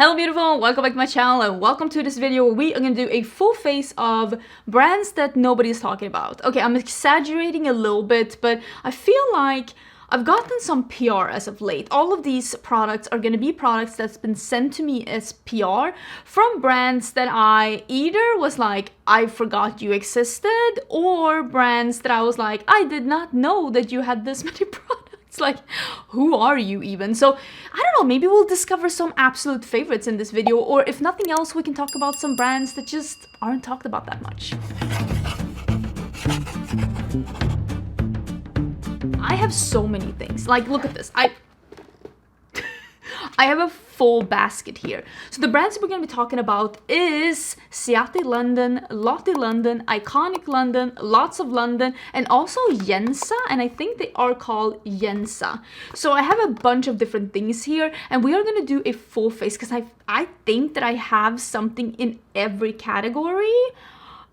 Hello beautiful, welcome back to my channel and welcome to this video where we are going to do a full face of brands that nobody's talking about. Okay, I'm exaggerating a little bit, but I feel like I've gotten some PR as of late. All of these products are going to be products that's been sent to me as PR from brands that I either was like, I forgot you existed, or brands that I was like, I did not know that you had this many products. It's like, who are you even? So, I don't know, maybe we'll discover some absolute favorites in this video, or if nothing else, we can talk about some brands that just aren't talked about that much. I have so many things. Like, look at this. I have a full basket here. So the brands we're going to be talking about is Ciate London, Lottie London, Iconic London, Lots of London, and also Yensa, and I think they are called Yensa. So I have a bunch of different things here, and we are going to do a full face because I think that I have something in every category.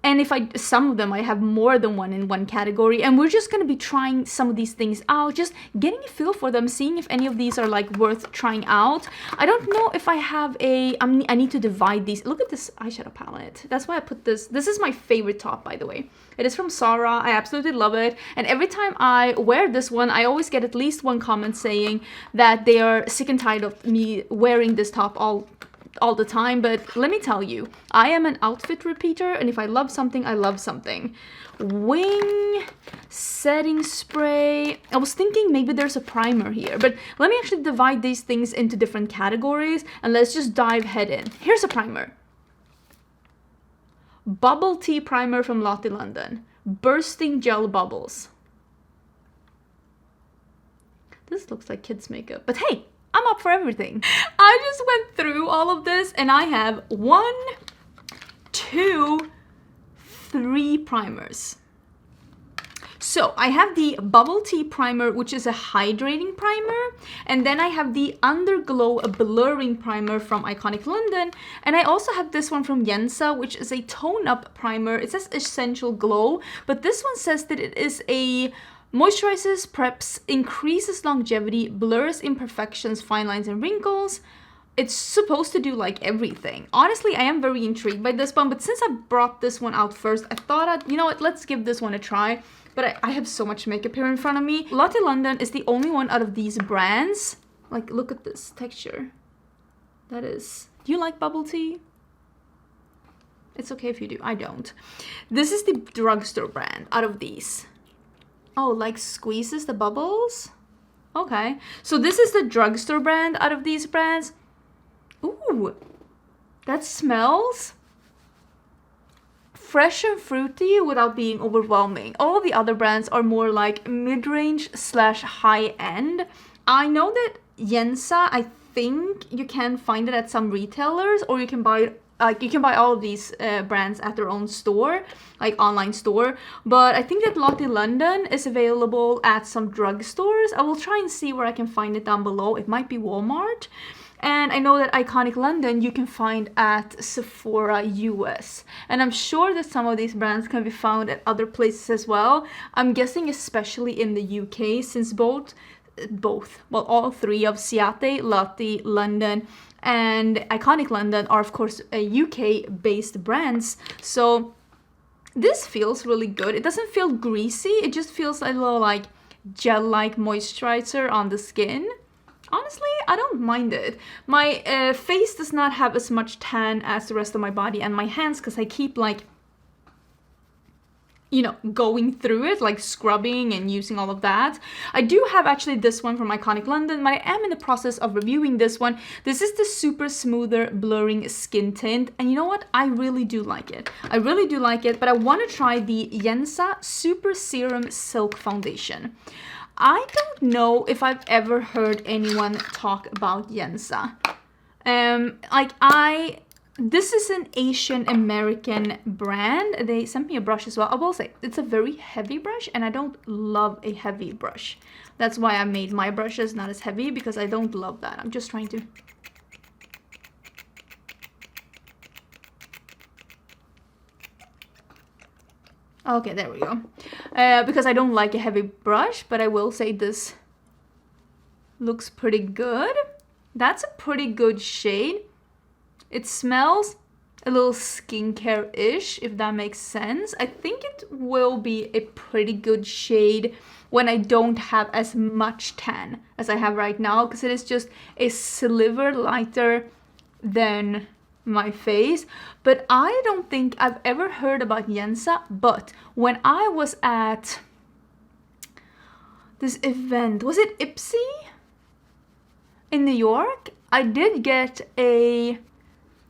And if some of them, I have more than one in one category. And we're just going to be trying some of these things out, just getting a feel for them, seeing if any of these are like worth trying out. I don't know if I have I need to divide these. Look at this eyeshadow palette. That's why I put this. This is my favorite top, by the way. It is from Zara. I absolutely love it. And every time I wear this one, I always get at least one comment saying that they are sick and tired of me wearing this top all the time. But let me tell you, I am an outfit repeater, and if I love something, I love something. Wing setting spray. I was thinking maybe there's a primer here, but let me actually divide these things into different categories and let's just dive head in. Here's a primer. Bubble tea primer from Lottie London. Bursting gel bubbles. This looks like kids makeup, but hey, I'm up for everything. I just went through all of this and I have 1, 2, 3 primers. So I have the Bubble Tea Primer, which is a hydrating primer. And then I have the Underglow Blurring Primer from Iconic London. And I also have this one from Yensa, which is a tone-up primer. It says Essential Glow, but this one says that it is a moisturizes, preps, increases longevity, blurs imperfections, fine lines, and wrinkles. It's supposed to do like everything. Honestly, I am very intrigued by this one, but since I brought this one out first, I thought, you know what, let's give this one a try. But I have so much makeup here in front of me. Lottie London is the only one out of these brands. Like, look at this texture. That is... Do you like bubble tea? It's okay if you do. I don't. This is the drugstore brand out of these. Oh, like squeezes the bubbles? Okay. So this is the drugstore brand out of these brands. Ooh, that smells fresh and fruity without being overwhelming. All the other brands are more like mid-range / high-end. I know that Yensa, I think you can find it at some retailers, or you can buy it. You can buy all of these brands at their own store, like online store. But I think that Lottie London is available at some drugstores. I will try and see where I can find it down below. It might be Walmart. And I know that Iconic London you can find at Sephora US. And I'm sure that some of these brands can be found at other places as well. I'm guessing especially in the UK, since all three of Ciate, Lottie, London, and Iconic London are of course UK-based brands. So this feels really good. It doesn't feel greasy. It just feels a little like gel-like moisturizer on the skin. Honestly, I don't mind it. My face does not have as much tan as the rest of my body and my hands, because I keep like, you know, going through it, like scrubbing and using all of that. I do have actually this one from Iconic London, but I am in the process of reviewing this one. This is the Super Smoother Blurring Skin Tint, and you know what? I really do like it. I really do like it, but I want to try the Yensa Super Serum Silk Foundation. I don't know if I've ever heard anyone talk about Yensa. This is an Asian American brand. They sent me a brush as well. I will say, it's a very heavy brush, and I don't love a heavy brush. That's why I made my brushes not as heavy, because I don't love that. I'm just trying to... Okay, there we go. Because I don't like a heavy brush, but I will say this looks pretty good. That's a pretty good shade. It smells a little skincare-ish, if that makes sense. I think it will be a pretty good shade when I don't have as much tan as I have right now, because it is just a sliver lighter than my face. But I don't think I've ever heard about Yensa, but when I was at this event, was it Ipsy in New York? I did get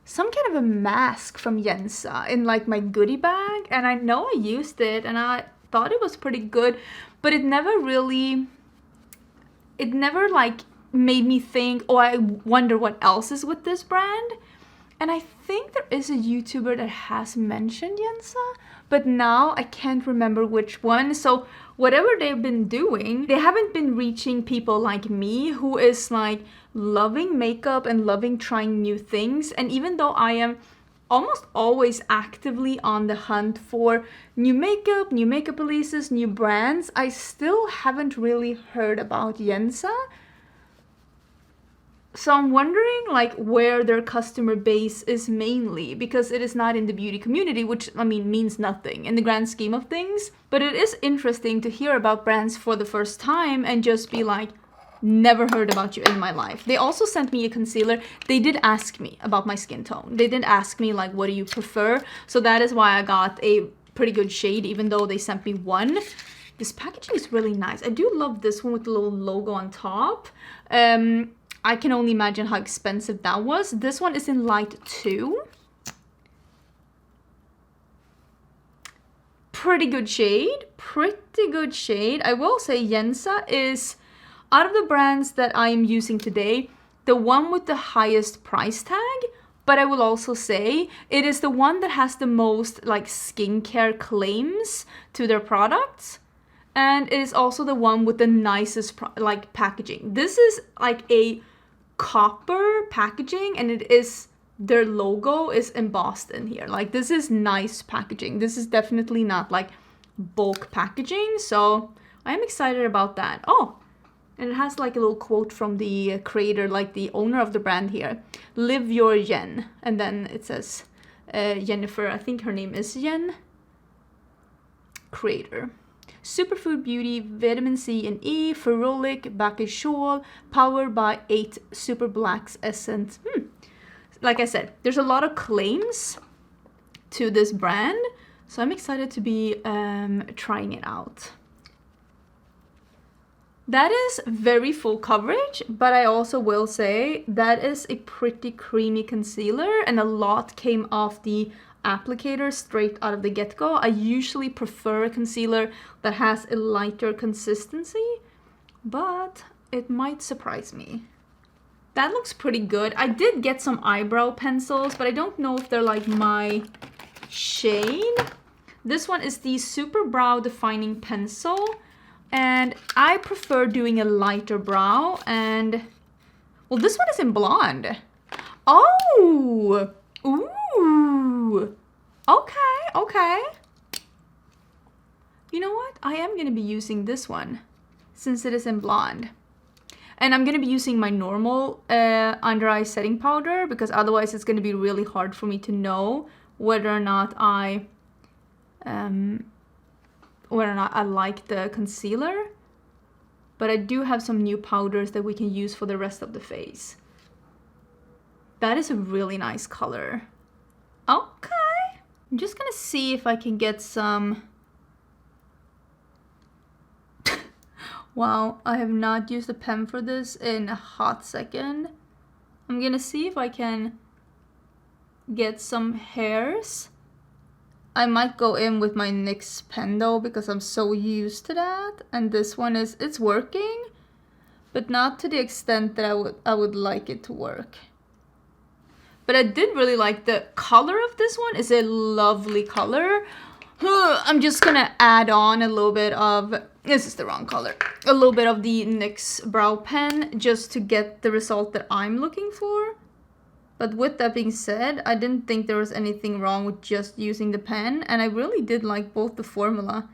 some kind of a mask from Yensa in like my goodie bag, and I know I used it and I thought it was pretty good, but it never like made me think, oh, I wonder what else is with this brand. And I think there is a YouTuber that has mentioned Yensa, but now I can't remember which one. So whatever they've been doing, they haven't been reaching people like me, who is like loving makeup and loving trying new things. And even though I am almost always actively on the hunt for new makeup releases, new brands, I still haven't really heard about Yensa. So I'm wondering like where their customer base is mainly, because it is not in the beauty community, which I mean means nothing in the grand scheme of things. But it is interesting to hear about brands for the first time and just be like, never heard about you in my life. They also sent me a concealer. They did ask me about my skin tone. They did ask me like, what do you prefer? So that is why I got a pretty good shade, even though they sent me one. This packaging is really nice. I do love this one with the little logo on top. I can only imagine how expensive that was. This one is in light 2. Pretty good shade. I will say Yensa is, out of the brands that I am using today, the one with the highest price tag. But I will also say it is the one that has the most like skincare claims to their products. And it is also the one with the nicest like packaging. This is like a copper packaging, and it is, their logo is embossed in here. Like, this is nice packaging. This is definitely not like bulk packaging. So I am excited about that. Oh, and it has like a little quote from the creator, like the owner of the brand here. Live your yen. And then it says Jennifer, I think her name is Yen. Creator. Superfood Beauty, Vitamin C and E, Ferulic, Bakersol, powered by 8 Super Blacks Essence. Like I said, there's a lot of claims to this brand, so I'm excited to be trying it out. That is very full coverage, but I also will say that is a pretty creamy concealer, and a lot came off the applicator straight out of the get-go. I usually prefer a concealer that has a lighter consistency, but it might surprise me. That looks pretty good. I did get some eyebrow pencils, but I don't know if they're like my shade. This one is the Super Brow Defining Pencil, and I prefer doing a lighter brow. And well, this one is in blonde. Oh, ooh, okay. You know what? I am gonna be using this one since it is in blonde. And I'm gonna be using my normal under eye setting powder, because otherwise it's gonna be really hard for me to know whether or not I like the concealer. But I do have some new powders that we can use for the rest of the face. That is a really nice color. Okay. I'm just gonna see if I can get some... Wow, I have not used a pen for this in a hot second. I'm gonna see if I can get some hairs. I might go in with my NYX pen though, because I'm so used to that. And this one is, it's working, but not to the extent that I would like it to work. But I did really like the color of this one. It's a lovely color. I'm just gonna add on a little bit of, this is the wrong color, a little bit of the NYX brow pen just to get the result that I'm looking for. But with that being said, I didn't think there was anything wrong with just using the pen, and I really did like both the formula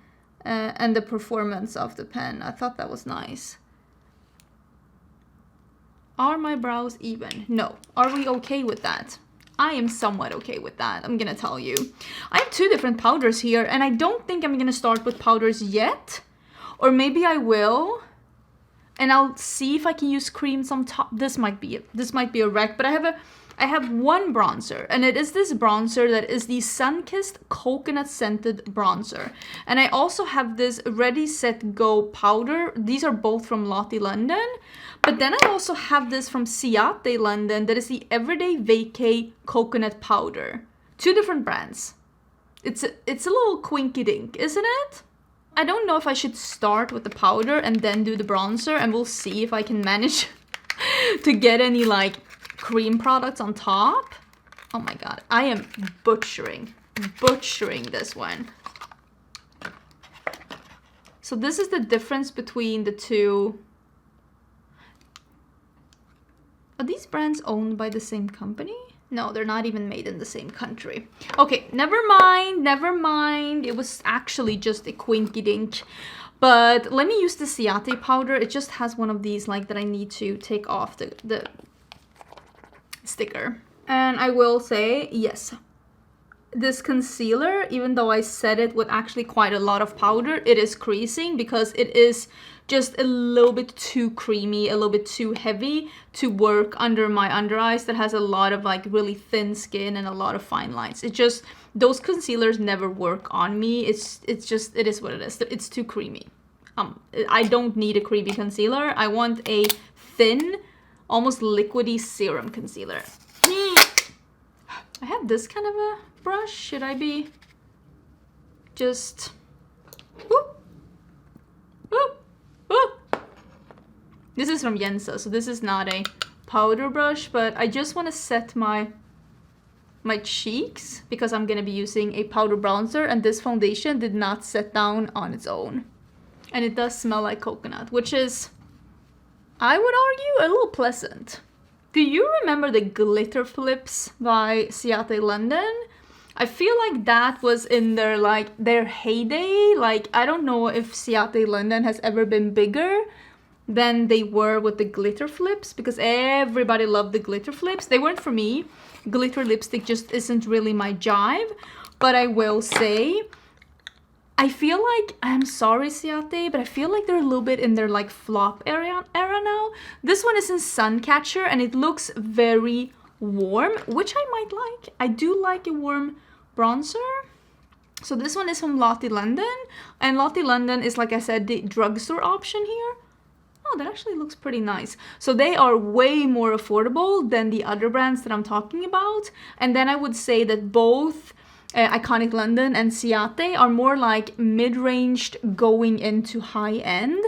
and the performance of the pen. I thought that was nice. Are my brows even? No. Are we okay with that? I am somewhat okay with that, I'm gonna tell you. I have 2 different powders here, and I don't think I'm gonna start with powders yet. Or maybe I will. And I'll see if I can use creams on top. This might be it. This might be a wreck, but I have one bronzer, and it is this bronzer that is the Sunkissed Coconut Scented Bronzer. And I also have this Ready Set Go powder. These are both from Lottie London. But then I also have this from Ciate London that is the Everyday Vacay Coconut Powder. 2 different brands. It's a little quinky dink, isn't it? I don't know if I should start with the powder and then do the bronzer, and we'll see if I can manage to get any like cream products on top. Oh my god, I am butchering this one. So this is the difference between the 2. Are these brands owned by the same company? No, they're not even made in the same country. Okay, never mind. It was actually just a quinky dink. But let me use the Ciate powder. It just has one of these like that I need to take off the sticker. And I will say, yes, this concealer, even though I set it with actually quite a lot of powder, it is creasing because it is just a little bit too creamy, a little bit too heavy to work under my under eyes that has a lot of like really thin skin and a lot of fine lines. It just, those concealers never work on me. It is what it is. It's too creamy. I don't need a creamy concealer. I want a thin, almost liquidy serum concealer. I have this kind of a brush. Should I be just whoop, whoop, whoop. This is from Yensa, so this is not a powder brush, but I just want to set my cheeks because I'm going to be using a powder bronzer, and this foundation did not set down on its own. And it does smell like coconut, which is, I would argue, a little pleasant. Do you remember the Glitter Flips by Ciate London? I feel like that was in their heyday. Like, I don't know if Ciate London has ever been bigger than they were with the Glitter Flips, because everybody loved the Glitter Flips. They weren't for me. Glitter lipstick just isn't really my jive. But I will say, I feel like, I'm sorry Ciate, but I feel like they're a little bit in their like flop era now. This one is in Suncatcher and it looks very warm, which I might like. I do like a warm bronzer. So this one is from Lottie London, and Lottie London is, like I said, the drugstore option here. Oh, that actually looks pretty nice. So they are way more affordable than the other brands that I'm talking about. And then I would say that both Iconic London and Ciate are more like mid-ranged going into high-end.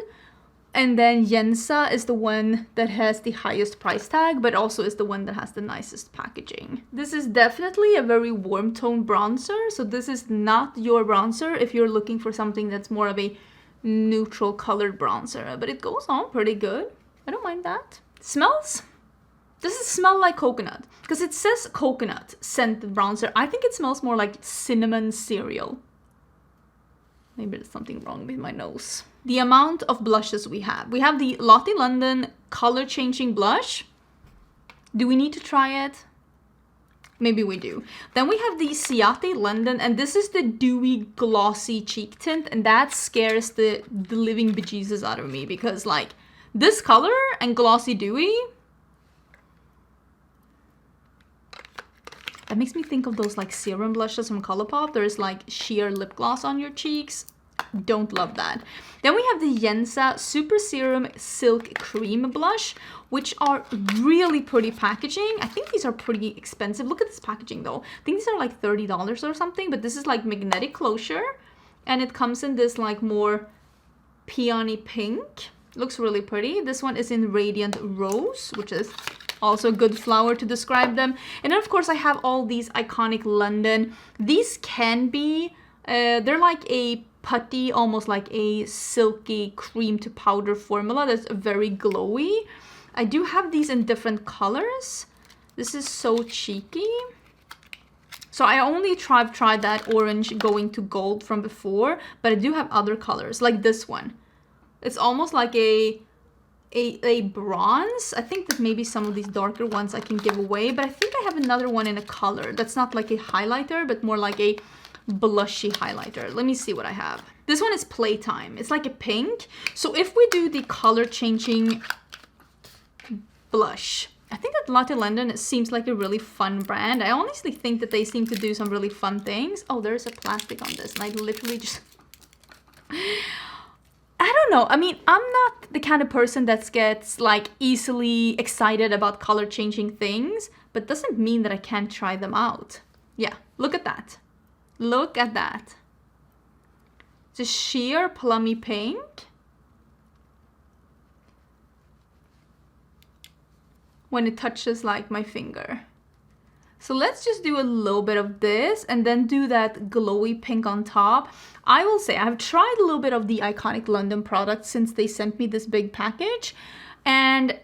And then Yensa is the one that has the highest price tag, but also is the one that has the nicest packaging. This is definitely a very warm tone bronzer, so this is not your bronzer if you're looking for something that's more of a neutral colored bronzer, but it goes on pretty good. I don't mind that. Smells? Does it smell like coconut? Because it says coconut scented bronzer. I think it smells more like cinnamon cereal. Maybe there's something wrong with my nose. The amount of blushes we have. We have the Lottie London color changing blush. Do we need to try it? Maybe we do. Then we have the Ciate London, and this is the dewy glossy cheek tint, and that scares the living bejesus out of me because like this color and glossy dewy, that makes me think of those like serum blushes from Colourpop. There's like sheer lip gloss on your cheeks. Don't love that. Then we have the Yensa Super Serum Silk Cream Blush, which are really pretty packaging. I think these are pretty expensive. Look at this packaging though. I think these are like $30 or something, but this is like magnetic closure. And it comes in this like more peony pink. Looks really pretty. This one is in Radiant Rose, which is also a good flower to describe them. And then of course I have all these Iconic London. These can be, they're like a putty, almost like a silky cream to powder formula that's very glowy. I do have these in different colors. This is so cheeky. So I only tried that orange going to gold from before, but I do have other colors like this one. It's almost like a a bronze. I think that maybe some of these darker ones I can give away, but I think I have another one in a color that's not like a highlighter, but more like a blushy highlighter. Let me see what I have. This one is Playtime. It's like a pink. So if we do the color changing blush, I think that Latte London seems like a really fun brand. I honestly think that they seem to do some really fun things. Oh, there's a plastic on this, and I literally just... I don't know. I mean, I'm not the kind of person that gets like easily excited about color changing things, but doesn't mean that I can't try them out. Yeah, look at that. Look at that. It's a sheer plummy pink. When it touches like my finger. So let's just do a little bit of this and then do that glowy pink on top. I will say I've tried a little bit of the Iconic London products since they sent me this big package, and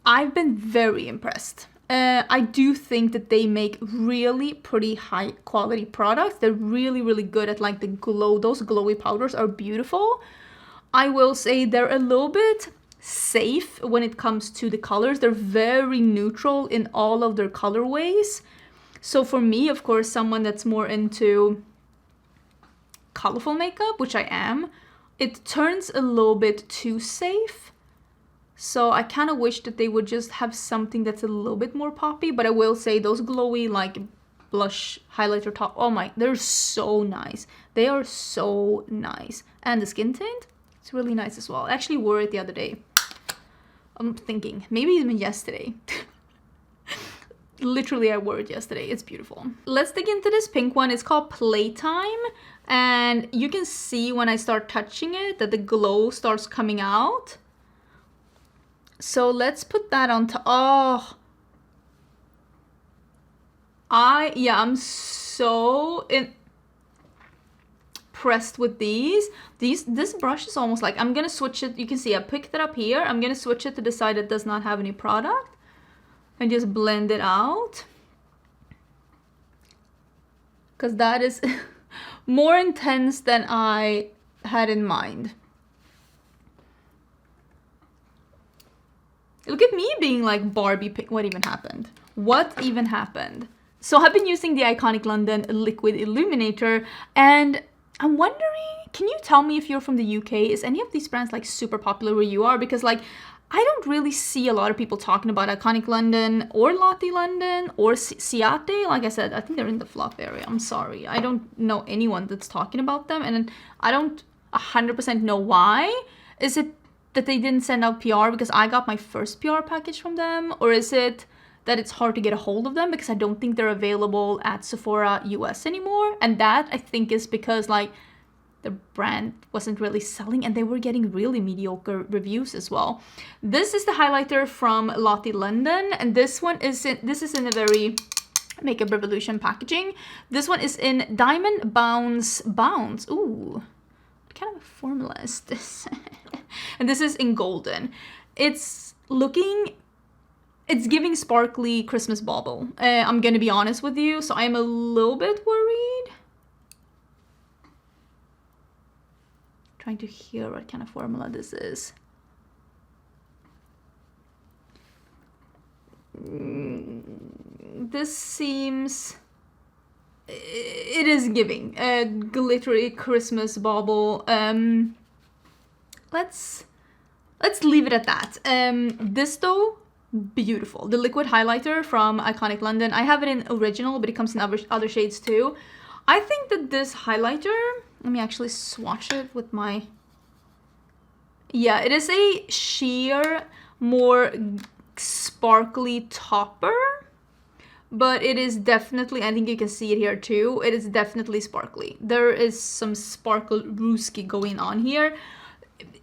I've been very impressed. I do think that they make really pretty high quality products. They're really, really good at like the glow. Those glowy powders are beautiful. I will say they're a little bit safe when it comes to the colors. They're very neutral in all of their colorways. So for me, of course, someone that's more into colorful makeup, which I am, it turns a little bit too safe. So I kind of wish that they would just have something that's a little bit more poppy. But I will say those glowy like blush highlighter top, oh my, they're so nice. They are so nice. And the skin tint, it's really nice as well. I actually wore it the other day. I'm thinking, maybe even yesterday. Literally, I wore it yesterday. It's beautiful. Let's dig into this pink one. It's called Playtime. And you can see when I start touching it that the glow starts coming out. So let's put that on top. Oh. I'm so impressed with these. This brush is almost like, I'm gonna switch it. You can see I picked it up here. I'm gonna switch it to the side that does not have any product. And just blend it out, because that is more intense than I had in mind. Look at me being like Barbie pink. What even happened? What even happened? So I've been using the Iconic London Liquid Illuminator, and I'm wondering, can you tell me if you're from the UK? Is any of these brands like super popular where you are? Because like, I don't really see a lot of people talking about Iconic London or Latte London or Ciate. Like I said, I think they're in the flop area. I'm sorry. I don't know anyone that's talking about them. And I don't 100% know why. Is it that they didn't send out PR because I got my first PR package from them? Or is it that it's hard to get a hold of them because I don't think they're available at Sephora US anymore? And that I think is because like the brand wasn't really selling and they were getting really mediocre reviews as well. This is the highlighter from Latte London, and this is in a very Makeup Revolution packaging. This one is in Diamond Bounce. Ooh, what kind of a formula is this? And this is in golden. It's giving sparkly Christmas bauble. I'm gonna be honest with you, so I'm a little bit worried. Trying to hear what kind of formula this is. This seems... It is giving a glittery Christmas bauble. Let's leave it at that. This though, beautiful. The liquid highlighter from Iconic London. I have it in original, but it comes in other shades too. I think that this highlighter... Let me actually swatch it with my... Yeah, it is a sheer, more sparkly topper. But it is definitely, I think you can see it here too, it is definitely sparkly. There is some sparkle rooski going on here.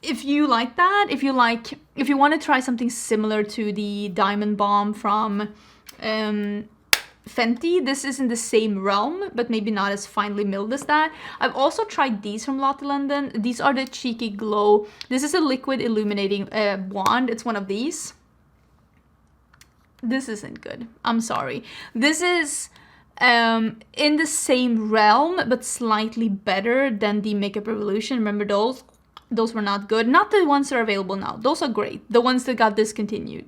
If you like that, if you want to try something similar to the Diamond Bomb from Fenty, this is in the same realm, but maybe not as finely milled as that. I've also tried these from Latte London. These are the Cheeky Glow. This is a liquid illuminating wand. It's one of these. This isn't good. I'm sorry. This is in the same realm, but slightly better than the Makeup Revolution. Remember those? Those were not good. Not the ones that are available now. Those are great. The ones that got discontinued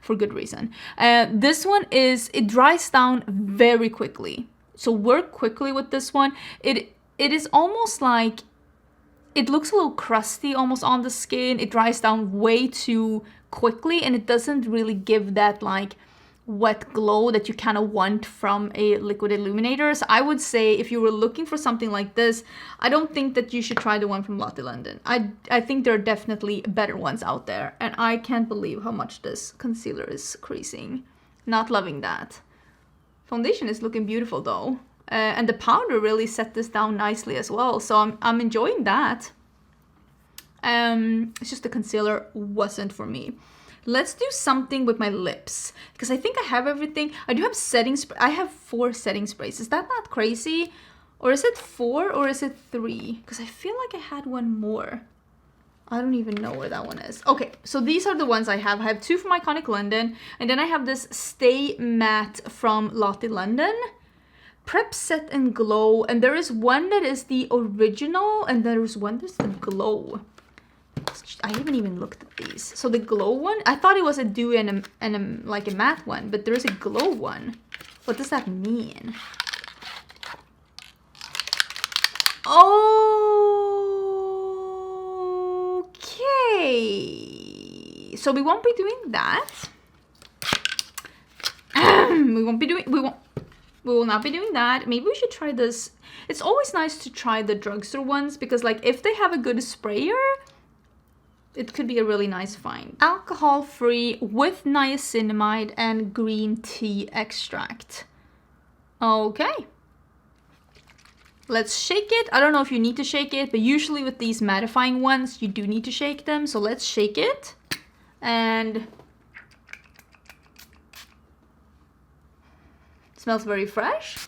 for good reason. This one it dries down very quickly. So work quickly with this one. It is almost like, it looks a little crusty almost on the skin. It dries down way too quickly, and it doesn't really give that like wet glow that you kind of want from a liquid illuminator. So I would say if you were looking for something like this, I don't think that you should try the one from Lotte London. I think there are definitely better ones out there, and I can't believe how much this concealer is creasing. Not loving that. Foundation is looking beautiful though, and the powder really set this down nicely as well, so I'm enjoying that. It's just the concealer wasn't for me. Let's do something with my lips, because I think I have everything. I do have setting spray. I have 4 setting sprays. Is that not crazy? Or is it 4 or is it 3? Because I feel like I had one more. I don't even know where that one is. Okay, so these are the ones I have. I have 2 from Iconic London, and then I have this Stay Matte from Lotte London. Prep, Set, and Glow. And there is one that is the original, and there is one that's the Glow. I haven't even looked at these. So the glow one, I thought it was a dewy and like a matte one, but there is a glow one. What does that mean? Okay. So we won't be doing that. We will not be doing that. Maybe we should try this. It's always nice to try the drugstore ones, because like if they have a good sprayer, it could be a really nice find. Alcohol-free with niacinamide and green tea extract. Okay. Let's shake it. I don't know if you need to shake it, but usually with these mattifying ones, you do need to shake them. So let's shake it. And it smells very fresh.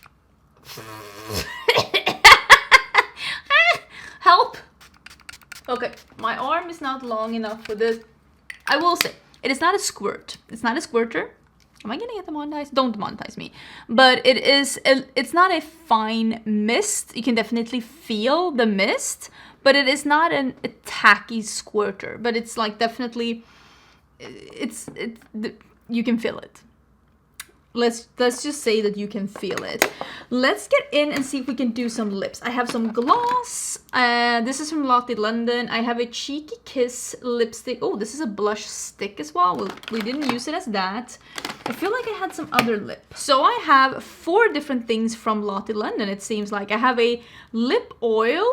Help! Okay, my arm is not long enough for this. I will say, it is not a squirt. It's not a squirter. Am I gonna get demonetized? Don't demonetize me. But it's not a fine mist. You can definitely feel the mist, but it is not a tacky squirter. But it's like definitely, you can feel it. Let's just say that you can feel it. Let's get in and see if we can do some lips. I have some gloss. This is from Lotte London. I have a Cheeky Kiss lipstick. Oh, this is a blush stick as well. We didn't use it as that. I feel like I had some other lip. So I have 4 different things from Lotte London, it seems like. I have a lip oil.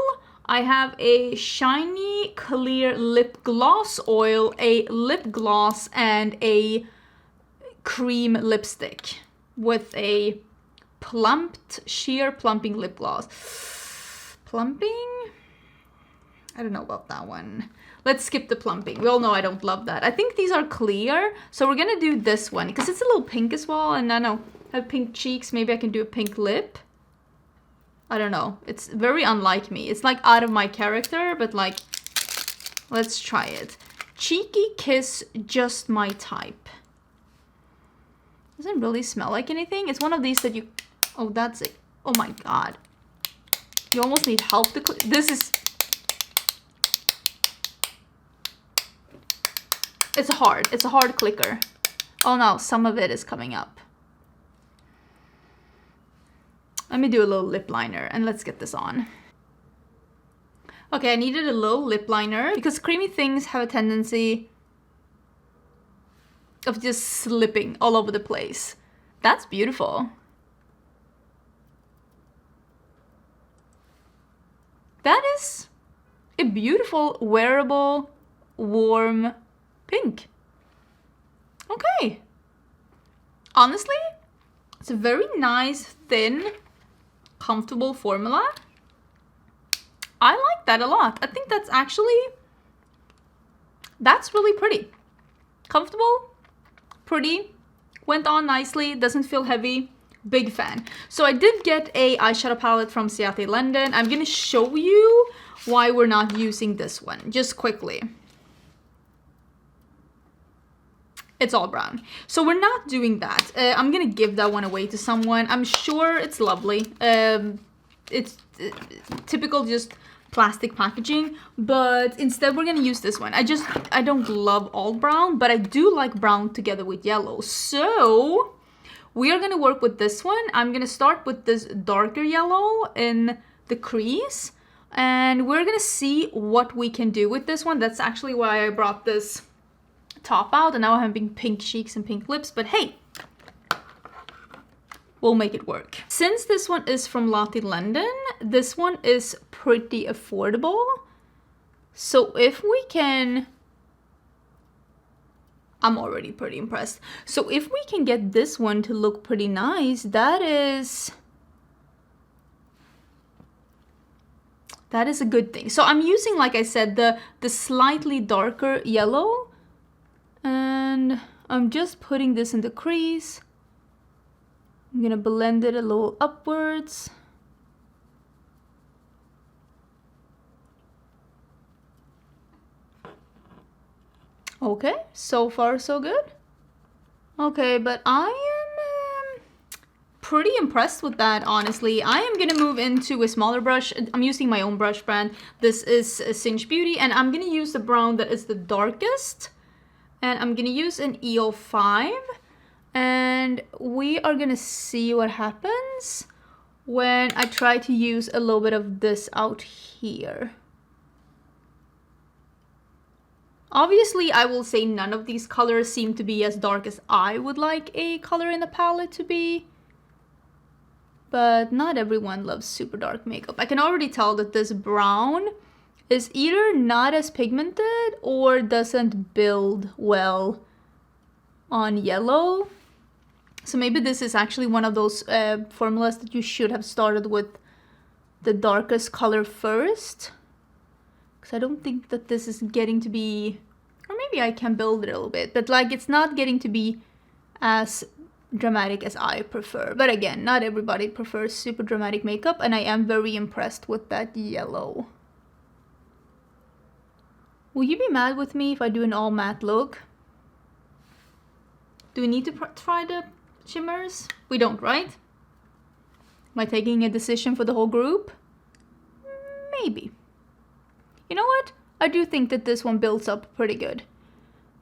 I have a shiny clear lip gloss oil, a lip gloss, and a cream lipstick with a sheer plumping lip gloss. Plumping? I don't know about that one. Let's skip the plumping. We all know I don't love that. I think these are clear, so we're gonna do this one because it's a little pink as well, and I know I have pink cheeks. Maybe I can do a pink lip. I don't know. It's very unlike me. It's like out of my character, but like, let's try it. Cheeky Kiss, just my type. Doesn't really smell like anything. It's one of these that you... Oh, that's it. Oh my god. You almost need help to... This is... It's a hard clicker. Oh no, some of it is coming up. Let me do a little lip liner and let's get this on. Okay, I needed a little lip liner because creamy things have a tendency of just slipping all over the place. That's beautiful. That is a beautiful, wearable, warm pink. Okay. Honestly, it's a very nice, thin, comfortable formula. I like that a lot. I think that's really pretty. Comfortable, pretty, went on nicely, doesn't feel heavy. Big fan. So I did get a eyeshadow palette from Lotte London. I'm gonna show you why we're not using this one, just quickly. It's all brown. So we're not doing that. I'm gonna give that one away to someone. I'm sure it's lovely. It's typical just plastic packaging, but instead we're gonna use this one. I don't love all brown, but I do like brown together with yellow. So we are gonna work with this one. I'm gonna start with this darker yellow in the crease, and we're gonna see what we can do with this one. That's actually why I brought this top out, and now I'm having pink cheeks and pink lips, but hey, we'll make it work. Since this one is from Lotte London, this one is pretty affordable. So if we can, I'm already pretty impressed. So if we can get this one to look pretty nice, that is a good thing. So I'm using, like I said, the slightly darker yellow, and I'm just putting this in the crease. I'm gonna blend it a little upwards. Okay, so far so good. Okay, but I am pretty impressed with that, honestly. I am gonna move into a smaller brush. I'm using my own brush brand. This is Cinch Beauty, and I'm gonna use the brown that is the darkest. And I'm gonna use an EO5. And we are gonna see what happens when I try to use a little bit of this out here. Obviously, I will say none of these colors seem to be as dark as I would like a color in the palette to be. But not everyone loves super dark makeup. I can already tell that this brown is either not as pigmented or doesn't build well on yellow. So maybe this is actually one of those formulas that you should have started with the darkest color first. Because I don't think that this is getting to be, or maybe I can build it a little bit, but like it's not getting to be as dramatic as I prefer. But again, not everybody prefers super dramatic makeup, and I am very impressed with that yellow. Will you be mad with me if I do an all matte look? Do we need to try the shimmers? We don't, right? Am I taking a decision for the whole group? Maybe. You know what? I do think that this one builds up pretty good.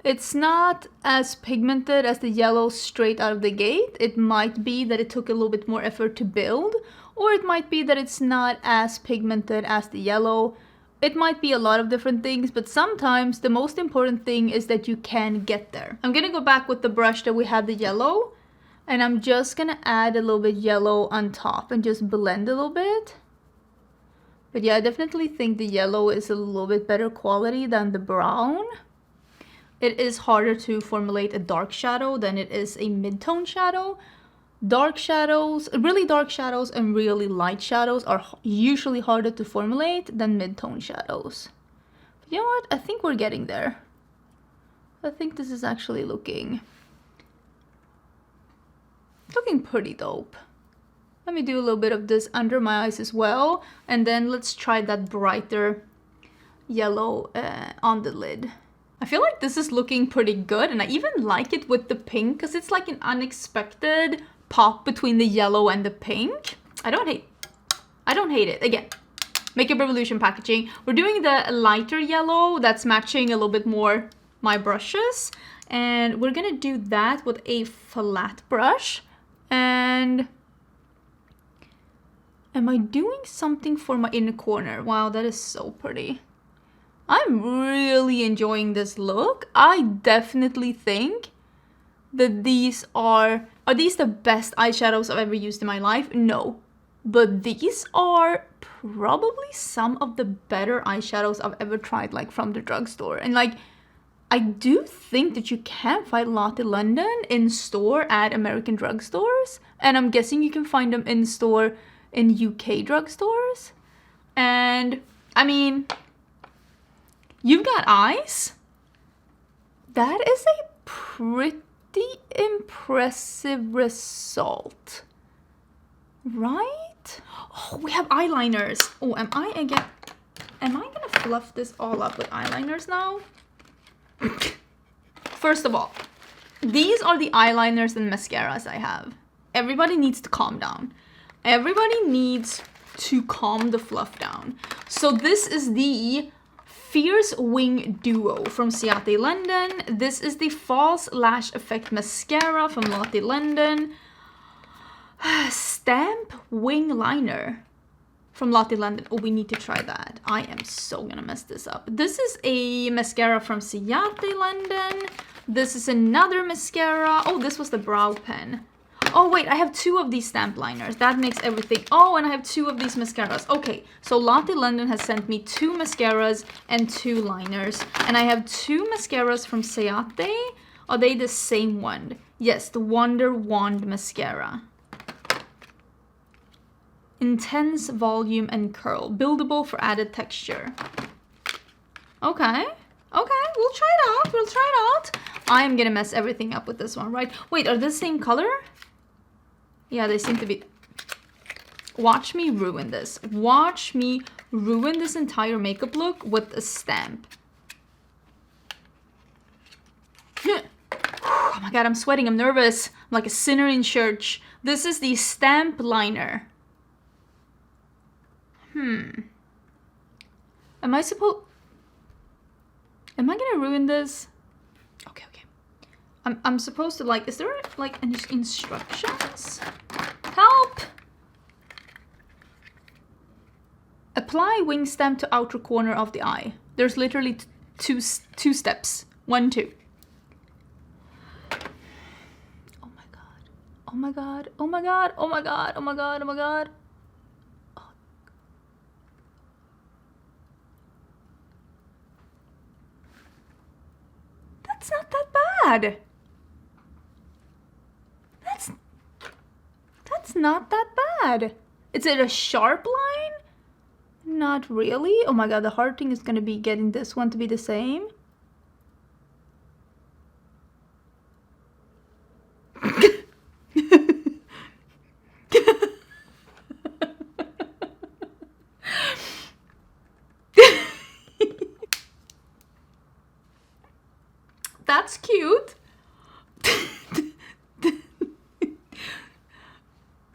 It's not as pigmented as the yellow straight out of the gate. It might be that it took a little bit more effort to build, or it might be that it's not as pigmented as the yellow. It might be a lot of different things, but sometimes the most important thing is that you can get there. I'm gonna go back with the brush that we had the yellow, and I'm just gonna add a little bit yellow on top and just blend a little bit. But yeah, I definitely think the yellow is a little bit better quality than the brown. It is harder to formulate a dark shadow than it is a mid-tone shadow. Dark shadows, really dark shadows and really light shadows are usually harder to formulate than mid-tone shadows. But you know what? I think we're getting there. I think this is actually looking pretty dope. Let me do a little bit of this under my eyes as well, and then let's try that brighter yellow on the lid. I feel like this is looking pretty good, and I even like it with the pink because it's like an unexpected pop between the yellow and the pink. I don't hate it. Again, Makeup Revolution packaging. We're doing the lighter yellow that's matching a little bit more my brushes, and we're gonna do that with a flat brush. And am I doing something for my inner corner? Wow, that is so pretty. I'm really enjoying this look. I definitely think that these are these the best eyeshadows I've ever used in my life? No. But these are probably some of the better eyeshadows I've ever tried, like from the drugstore. And like, I do think that you can find Lotte London in store at American drugstores. And I'm guessing you can find them in store in UK drugstores. And I mean, you've got eyes. That is a pretty impressive result, right? Oh, we have eyeliners. Oh, am I gonna fluff this all up with eyeliners now? First of all, these are the eyeliners and mascaras I have. Everybody needs to calm down. Everybody needs to calm the fluff down. So this is the Fierce Wing Duo from Ciate London. This is the False Lash Effect Mascara from Lotte London. Stamp Wing Liner from Lotte London. Oh, we need to try that. I am so gonna mess this up. This is a mascara from Ciate London. This is another mascara. Oh, this was the brow pen. Oh wait, I have 2 of these stamp liners. That makes everything. Oh, and I have 2 of these mascaras. Okay, so Lotte London has sent me 2 mascaras and 2 liners. And I have 2 mascaras from Ciate. Are they the same one? Yes, the Wonder Wand mascara. Intense volume and curl. Buildable for added texture. Okay. Okay, we'll try it out. We'll try it out. I am gonna mess everything up with this one, right? Wait, are they the same color? Yeah, they seem to be. Watch me ruin this. Watch me ruin this entire makeup look with a stamp. Oh my god, I'm sweating. I'm nervous. I'm like a sinner in church. This is the stamp liner. Am I gonna ruin this? Okay, okay. I'm supposed to like, is there like instructions? Help! Apply wing stamp to outer corner of the eye. There's literally two steps. 1, 2. Oh my god. Oh my god. Oh my god. Oh my god. Oh my god. Oh my god. That's not that bad. That's not that bad. Is it a sharp line? Not really. Oh my god, the hard thing is gonna be getting this one to be the same. That's cute.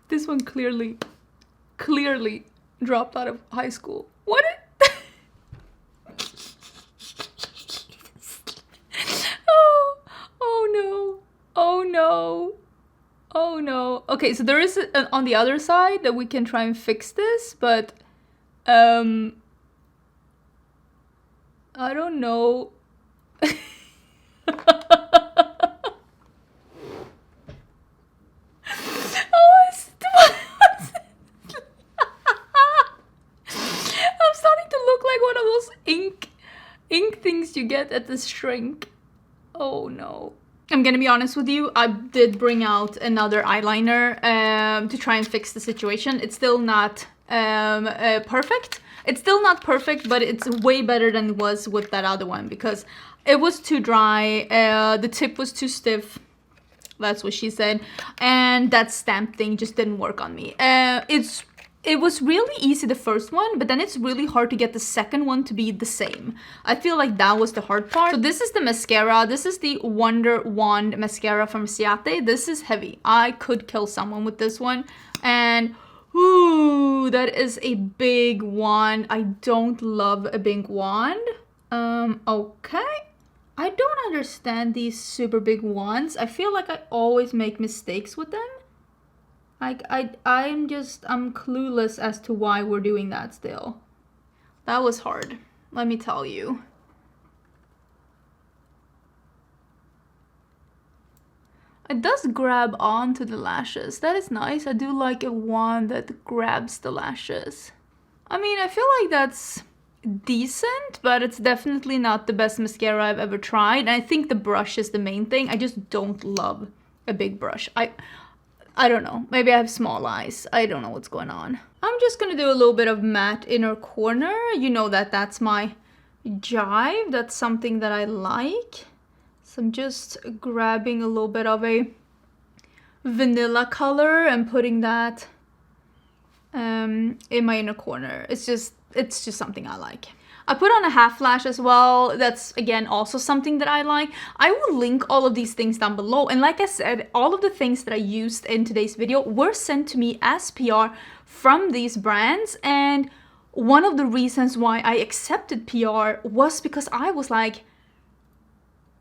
This one clearly dropped out of high school. What? Oh no. Oh no. Oh no. Okay, so there is on the other side that we can try and fix this, but I don't know. Ink things you get at this shrink. Oh no. I'm gonna be honest with you, I did bring out another eyeliner to try and fix the situation. It's still not perfect. It's still not perfect, but it's way better than it was with that other one because it was too dry, the tip was too stiff. That's what she said. And that stamp thing just didn't work on me. It was really easy the first one, but then it's really hard to get the second one to be the same. I feel like that was the hard part. So this is the mascara. This is the Wonder Wand mascara from Ciate. This is heavy. I could kill someone with this one. And ooh, that is a big wand. I don't love a big wand. Okay. I don't understand these super big wands. I feel like I always make mistakes with them. I'm clueless as to why we're doing that still. That was hard, let me tell you. It does grab onto the lashes. That is nice. I do like a wand that grabs the lashes. I mean, I feel like that's decent, but it's definitely not the best mascara I've ever tried. And I think the brush is the main thing. I just don't love a big brush. I don't know. Maybe I have small eyes. I don't know what's going on. I'm just gonna do a little bit of matte inner corner. You know that that's my jive. That's something that I like. So I'm just grabbing a little bit of a vanilla color and putting that in my inner corner. It's just something I like. I put on a half lash as well. That's, again, also something that I like. I will link all of these things down below. And like I said, all of the things that I used in today's video were sent to me as PR from these brands. And one of the reasons why I accepted PR was because I was like,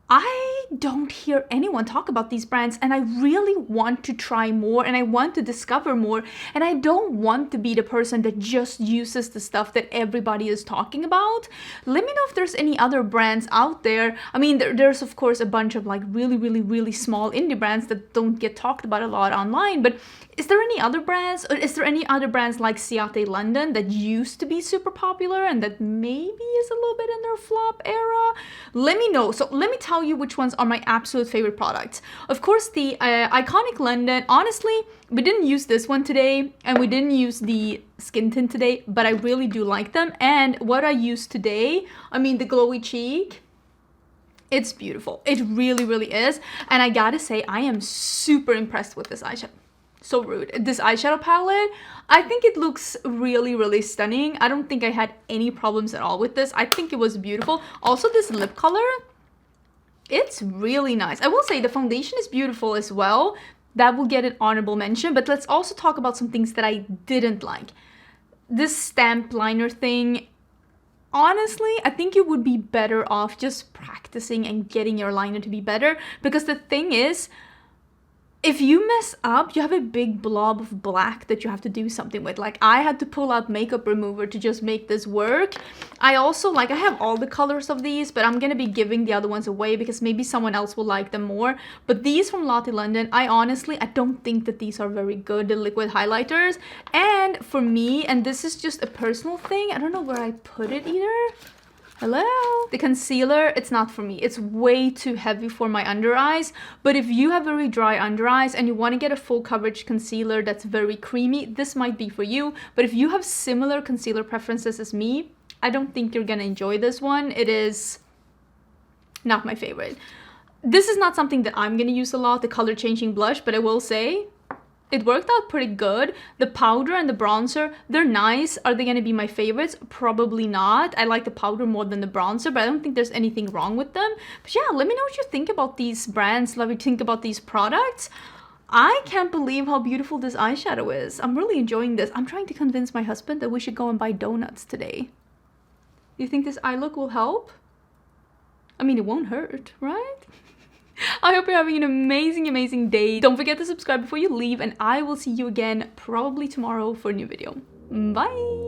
I don't hear anyone talk about these brands, and I really want to try more, and I want to discover more, and I don't want to be the person that just uses the stuff that everybody is talking about. Let me know if there's any other brands out there. I mean, there's of course a bunch of like really small indie brands that don't get talked about a lot online, but is there any other brands, or is there any other brands like Ciate London that used to be super popular and that maybe is a little bit in their flop era? Let me know. So let me tell you which ones are my absolute favorite products. Of course, the Iconic London. Honestly, we didn't use this one today, and we didn't use the skin tint today, but I really do like them. And what I used today, I mean, the glowy cheek, it's beautiful. It really is. And I gotta say, I am super impressed with this eyeshadow. So rude. This eyeshadow palette, I think it looks really stunning. I don't think I had any problems at all with this. I think it was beautiful. Also, this lip color, it's really nice. I will say the foundation is beautiful as well. That will get an honorable mention. But let's also talk about some things that I didn't like. This stamp liner thing, honestly, I think you would be better off just practicing and getting your liner to be better. Because the thing is, if you mess up, you have a big blob of black that you have to do something with. Like, I had to pull out makeup remover to just make this work. I also, like, I have all the colors of these, but I'm gonna be giving the other ones away because maybe someone else will like them more. But these from Lotte London, I don't think that these are very good, the liquid highlighters. And for me, and this is just a personal thing, I don't know where I put it either. Hello? The concealer, it's not for me. It's way too heavy for my under eyes. But if you have very dry under eyes and you want to get a full coverage concealer that's very creamy, this might be for you. But if you have similar concealer preferences as me, I don't think you're gonna enjoy this one. It is not my favorite. This is not something that I'm gonna use a lot, the color changing blush, but I will say, it worked out pretty good. The powder and the bronzer, they're nice. Are they going to be my favorites? Probably not. I like the powder more than the bronzer, but I don't think there's anything wrong with them. But yeah, let me know what you think about these brands. Let me think about these products. I can't believe how beautiful this eyeshadow is. I'm really enjoying this. I'm trying to convince my husband that we should go and buy donuts today. You think this eye look will help? I mean, it won't hurt, right? I hope you're having an amazing day. Don't forget to subscribe before you leave, and I will see you again probably tomorrow for a new video. Bye!